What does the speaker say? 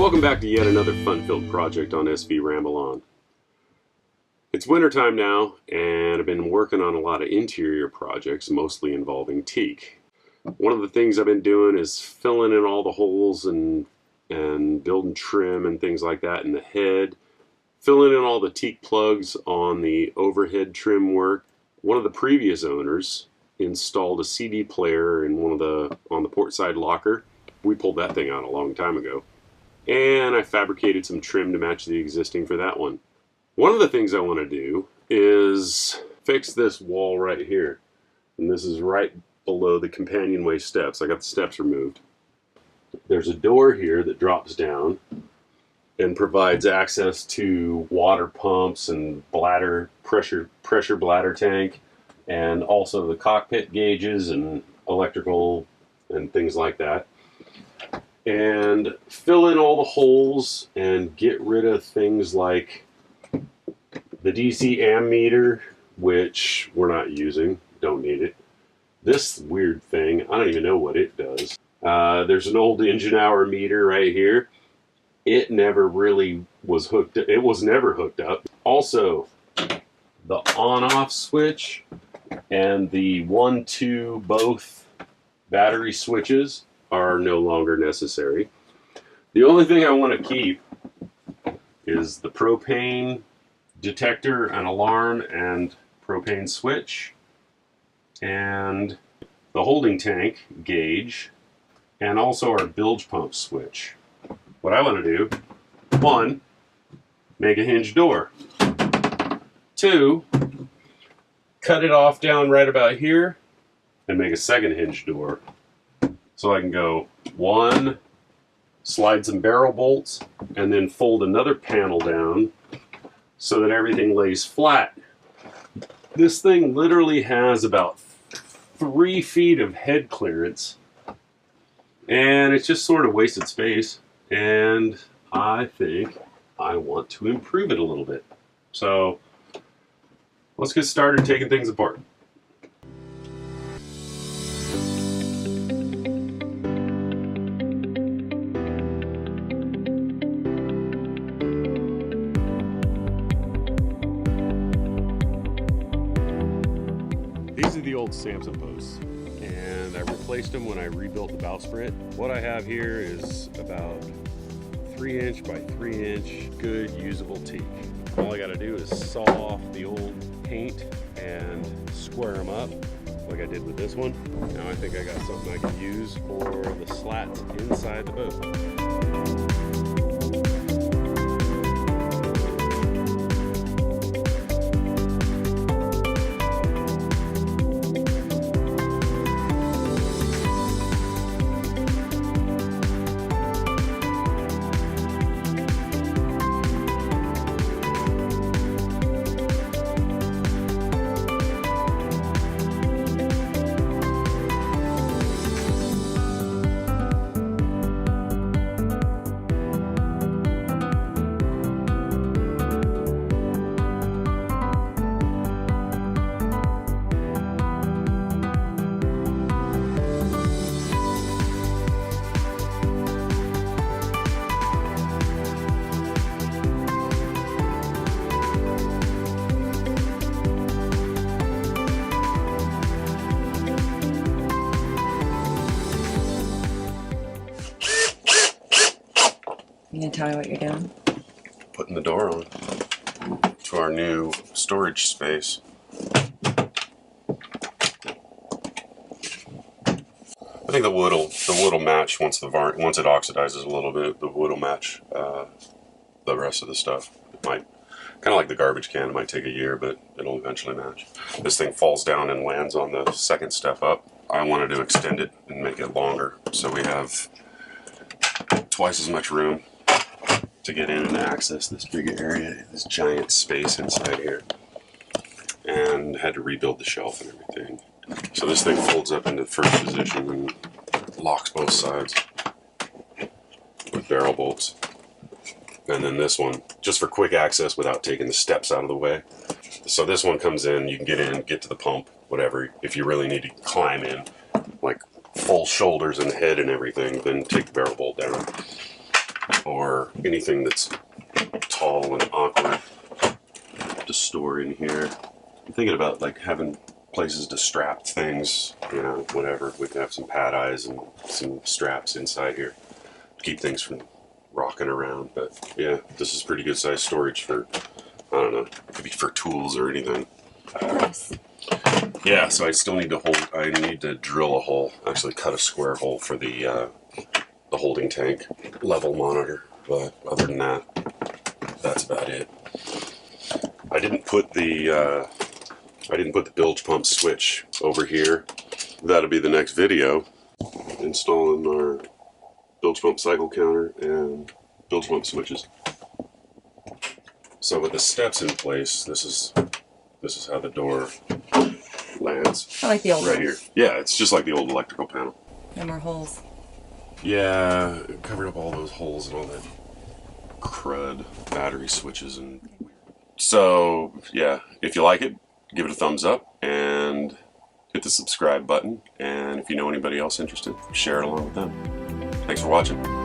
Welcome back to yet another fun-filled project on SV Ramble On. It's wintertime now, and I've been working on a lot of interior projects, mostly involving teak. One of the things I've been doing is filling in all the holes and building trim and things like that in the head, filling in all the teak plugs on the overhead trim work. One of the previous owners installed a CD player in on the port side locker. We pulled that thing out a long time ago. And I fabricated some trim to match the existing for that one. One of the things I want to do is fix this wall right here. And this is right below the companionway steps. I got the steps removed. There's a door here that drops down and provides access to water pumps and bladder pressure bladder tank, and also the cockpit gauges and electrical and things like that. And fill in all the holes and get rid of things like the DC ammeter, which we're not using, don't need it. This weird thing, I don't even know what it does. There's an old engine hour meter right here. It never really was hooked up. It was never hooked up. Also, the on-off switch and the 1-2 both battery switches are no longer necessary. The only thing I want to keep is the propane detector and alarm and propane switch, and the holding tank gauge, and also our bilge pump switch. What I want to do, 1, make a hinge door. 2, cut it off down right about here and make a second hinge door. So I can go 1, slide some barrel bolts, and then fold another panel down so that everything lays flat. This thing literally has about 3 feet of head clearance, and it's just sort of wasted space, and I think I want to improve it a little bit. So let's get started taking things apart. These are the old Samson posts, and I replaced them when I rebuilt the bowsprit. What I have here is about 3" by 3" good usable teak. All I got to do is saw off the old paint and square them up like I did with this one. Now I think I got something I can use for the slats inside the boat. You gonna tell me what you're doing? Putting the door on to our new storage space. I think the wood will match once it oxidizes a little bit. The wood will match the rest of the stuff. It might, kind of like the garbage can, it might take a year, but it'll eventually match. This thing falls down and lands on the second step up. I wanted to extend it and make it longer, so we have twice as much room to get in and access this big area, this giant space inside here. And had to rebuild the shelf and everything. So this thing folds up into the first position and locks both sides with barrel bolts. And then this one, just for quick access without taking the steps out of the way. So this one comes in, you can get in, get to the pump, whatever. If you really need to climb in, like full shoulders and head and everything, then take the barrel bolt down. or anything that's tall and awkward to store in here. I'm thinking about like having places to strap things, you know, whatever. We could have some pad eyes and some straps inside here to keep things from rocking around. But yeah, this is pretty good size storage for, I don't know, it could be for tools or anything. Nice. Yeah, so I still need to I need to drill a hole, actually cut a square hole for the holding tank level monitor. But other than that, that's about it. I didn't put the bilge pump switch over here. That'll be the next video. Installing our bilge pump cycle counter and bilge pump switches. So with the steps in place, this is how the door lands. I like the old right one. here. Yeah, it's just like the old electrical panel. No more holes. Yeah, it covered up all those holes and all that crud, battery switches and. So yeah, if you like it, give it a thumbs up and hit the subscribe button. And if you know anybody else interested, share it along with them. Thanks for watching.